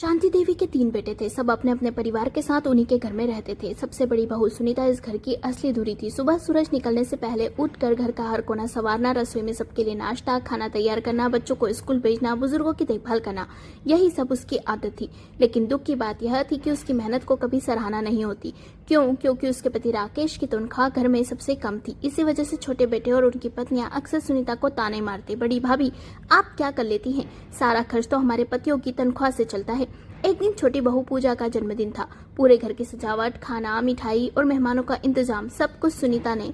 शांति देवी के 3 बेटे थे। सब अपने अपने परिवार के साथ उन्हीं के घर में रहते थे। सबसे बड़ी बहू सुनीता इस घर की असली धुरी थी। सुबह सूरज निकलने से पहले उठकर घर का हर कोना संवारना, रसोई में सबके लिए नाश्ता खाना तैयार करना, बच्चों को स्कूल भेजना, बुजुर्गों की देखभाल करना, यही सब उसकी आदत थी। लेकिन दुख की बात यह थी कि उसकी मेहनत को कभी सराहना नहीं होती। क्योंकि उसके पति राकेश की तनख्वाह घर में सबसे कम थी। इसी वजह से छोटे बेटे और उनकी पत्नियां अक्सर सुनीता को ताने मारते, बड़ी भाभी आप क्या कर लेती हैं, सारा खर्च तो हमारे पतियों की तनख्वाह से चलता है। एक दिन छोटी बहू पूजा का जन्मदिन था। पूरे घर की सजावट, खाना, मिठाई और मेहमानों का इंतजाम सब कुछ सुनीता ने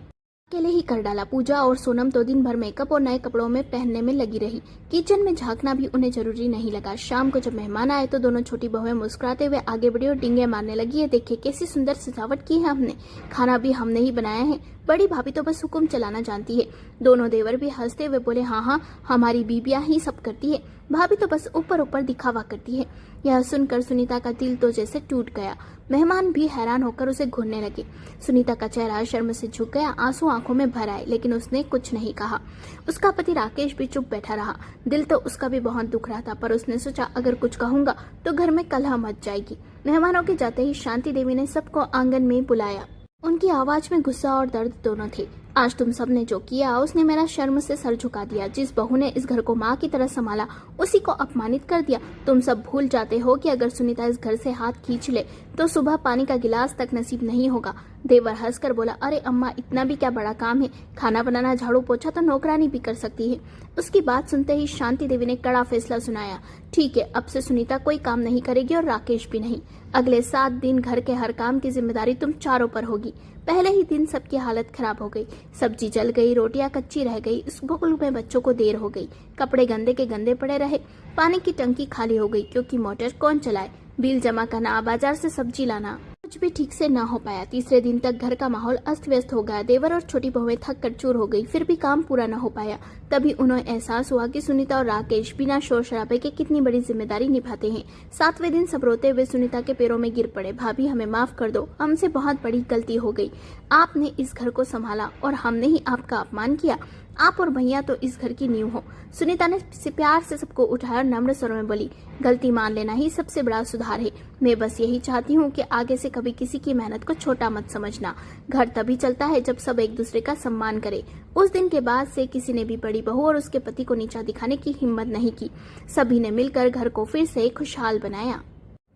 अकेले ही कर डाला। पूजा और सोनम तो दिन भर मेकअप और नए कपड़ों में पहनने में लगी रही। किचन में झांकना भी उन्हें जरूरी नहीं लगा। शाम को जब मेहमान आए तो दोनों छोटी बहुएं मुस्कुराते हुए आगे बढ़ी और डींगे मारने लगी। ये देखिए कैसी सुंदर सजावट की है हमने, खाना भी हमने ही बनाया है, बड़ी भाभी तो बस हुक्म चलाना जानती है। दोनों देवर भी हंसते हुए बोले, हाँ हमारी बीबियां ही सब करती है, भाभी तो बस ऊपर ऊपर दिखावा करती है। यह सुनकर सुनीता का दिल तो जैसे टूट गया। मेहमान भी हैरान होकर उसे घूरने लगे। सुनीता का चेहरा शर्म से झुक गया, आंसू आंखों में भर आए, लेकिन उसने कुछ नहीं कहा। उसका पति राकेश भी चुप बैठा रहा। दिल तो उसका भी बहुत दुख रहा था, पर उसने सोचा अगर कुछ कहूंगा तो घर में कलह मच जाएगी। मेहमानों के जाते ही शांति देवी ने सबको आंगन में बुलाया। उनकी आवाज में गुस्सा और दर्द दोनों थे। आज तुम सबने जो किया उसने मेरा शर्म से सर झुका दिया। जिस बहू ने इस घर को माँ की तरह संभाला उसी को अपमानित कर दिया। तुम सब भूल जाते हो कि अगर सुनीता इस घर से हाथ खींच ले तो सुबह पानी का गिलास तक नसीब नहीं होगा। देवर हंसकर बोला, अरे अम्मा इतना भी क्या बड़ा काम है, खाना बनाना झाड़ू पोछा तो नौकरानी भी कर सकती है। उसकी बात सुनते ही शांति देवी ने कड़ा फैसला सुनाया, ठीक है अब से सुनीता कोई काम नहीं करेगी और राकेश भी नहीं। अगले 7 दिन घर के हर काम की जिम्मेदारी तुम चारों पर होगी। पहले ही दिन सबकी हालत खराब हो गई। सब्जी जल गई, रोटियां कच्ची रह गई, स्कूल में बच्चों को देर हो गई, कपड़े गंदे के गंदे पड़े रहे, पानी की टंकी खाली हो गई क्योंकि मोटर कौन चलाए, बिल जमा करना, बाजार से सब्जी लाना, कुछ भी ठीक से ना हो पाया। तीसरे दिन तक घर का माहौल अस्त व्यस्त हो गया। देवर और छोटी बहुएं थक कर चूर हो गई, फिर भी काम पूरा न हो पाया। तभी उन्हें एहसास हुआ कि सुनीता और राकेश बिना शोर शराबे के कितनी बड़ी जिम्मेदारी निभाते हैं। 7वें दिन सब रोते हुए सुनीता के पैरों में गिर पड़े, भाभी हमें माफ कर दो, हमसे बहुत बड़ी गलती हो गई। आपने इस घर को संभाला और हमने ही आपका अपमान किया। आप और भैया तो इस घर की नींव हो। सुनीता ने प्यार से सबको उठाया और नम्र स्वरों में बोली, गलती मान लेना ही सबसे बड़ा सुधार है। मैं बस यही चाहती हूँ कि आगे से कभी किसी की मेहनत को छोटा मत समझना। घर तभी चलता है जब सब एक दूसरे का सम्मान करे। उस दिन के बाद से किसी ने भी बड़ी बहू और उसके पति को नीचा दिखाने की हिम्मत नहीं की। सभी ने मिलकर घर को फिर से खुशहाल बनाया।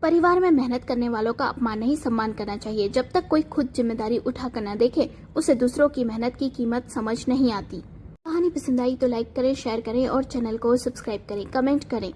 परिवार में मेहनत करने वालों का अपमान नहीं सम्मान करना चाहिए। जब तक कोई खुद जिम्मेदारी उठा कर न देखे उसे दूसरों की मेहनत की कीमत समझ नहीं आती। कहानी पसंद आई तो लाइक करें, शेयर करें और चैनल को सब्सक्राइब करें, कमेंट करें।